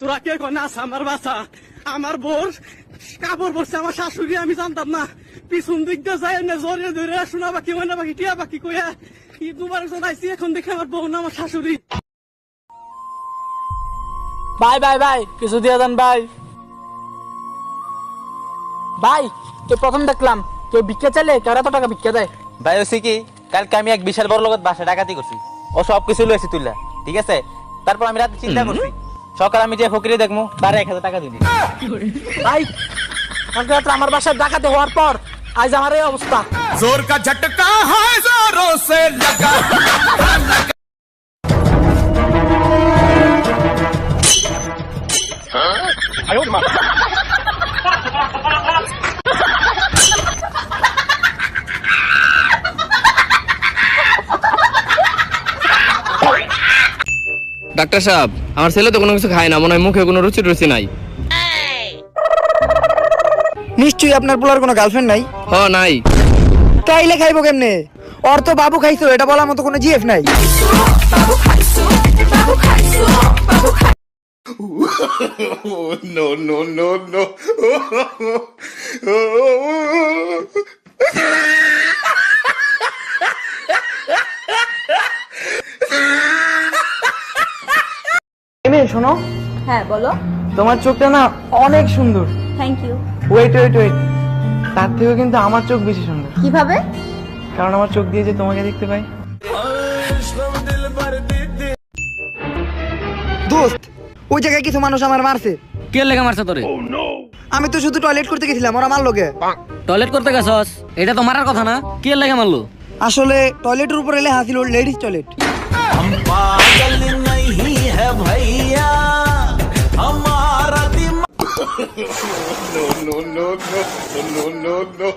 তোরা কে নাচ আমার বাসা, আমার বোর কাপড় পরছে আমার শাশুড়ি, আমি জানতাম না। পিছন দিক দিয়ে যায় না জোরে ধরে শোনা বাকি ময়না বাকি টিয়া বাকি কইয়া দুবার জানাইছি, এখন দেখে আমার বউ না আমার শাশুড়ি। ভাই ভাই ভাই কিছু দিয়ে দেন ভাই। ভাই তো প্রথম দেখলাম কেউ ভিক্ষা চাইলে কেউ এত টাকা ভিক্ষা দেয়। ভাই হচ্ছে কি, কালকে আমি এক বিশাল বড় লোকের বাসা ডাকাতি করছি, ও সব কিছু লইছি তুইলা, ঠিক আছে। তারপর আমি রাতে চিন্তা করছি, সকাল আমি যে ফকিরে দেখবো তার 1000 টাকা দিবি। ভাই কালকে রাত্রে আমার বাসায় ডাকাতি হওয়ার পর আজ আমার এই অবস্থা। जोर का झटका है जोरों से लगा। ডাক্তার সাহেব, আমার ছেলে তো কোনো কিছু খায় না, মনে হয় মুখে কোনো রুচি নাই। নিশ্চয়ই আপনার পোলার কোনো গার্লফ্রেন্ড নাই? হ নাই। তাইলে খাইবো কেমনে? ওর তো বাবু খাইছো, এটা বলার মতো কোনো জিএফ নাই। No, no, no, no. শোনো, হ্যাঁ বলো। তোমার চোখটা না অনেক সুন্দর। Thank you. Wait wait wait, তার থেকেও কিন্তু আমার চোখ বেশি সুন্দর। কিভাবে? কারণ আমার চোখ দিয়ে যে তোমাকে দেখতে পাই। দোস্ত, ওই জায়গায় কিছু মানুষ আমার মারছে। কে লেগে মারছে তোরে? আমি তো শুধু টয়লেট করতে গেছিলাম, ওরা মারলো কে? টয়লেট করতে গেছস, এটা তো মারার কথা না, কে লেগে মারলো? আসলে টয়লেটের উপরে লেখা ছিল ladies toilet. No, no, no, no, no, no, no.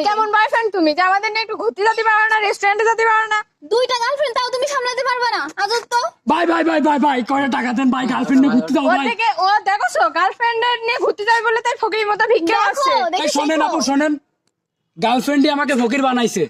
কেমন বয়ফ্রেন্ড তুমি যে আমাদের নিয়ে একটু ঘুরতে যেতে পারো না, রেস্টুরেন্টে যেতে পারো না? দুইটা গার্লফ্রেন্ড তাও তুমি সামলাতে পারবে না, আজব তো। ভাই ভাই ভাই ভাই ভাই কয়টা টাকা দেন ভাই, গার্লফ্রেন্ড নিয়ে ঘুরতে যাও ও ভাই। থেকে ও দেখছো গার্লফ্রেন্ড নিয়ে ঘুরতে যাবে বলে তাই ফকির মতো ভিক্ষা আসছে। এই শোনেন আপু শোনেন, গার্লফ্রেন্ডই আমাকে ফকির বানাইছে।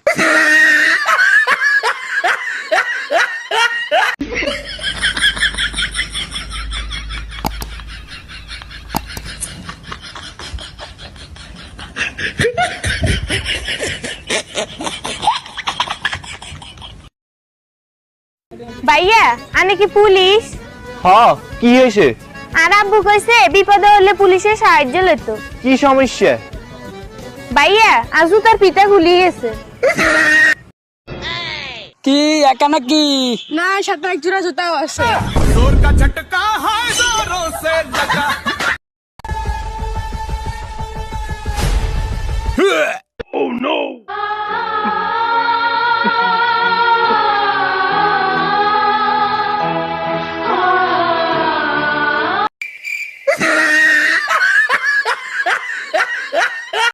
ভাইয়া আনে কি পুলিশ? হ্যাঁ, কি হয়েছে? আর আব্বু কইছে বিপদে হলে পুলিশের সাহায্য লইত। কি সমস্যা? ভাইয়া আজু তার পিতা ভুলি গেছে। কি একা নাকি? না, সাথে এক জোড়া জুতাও আছে। जोर का झटका है जोरों से लगा।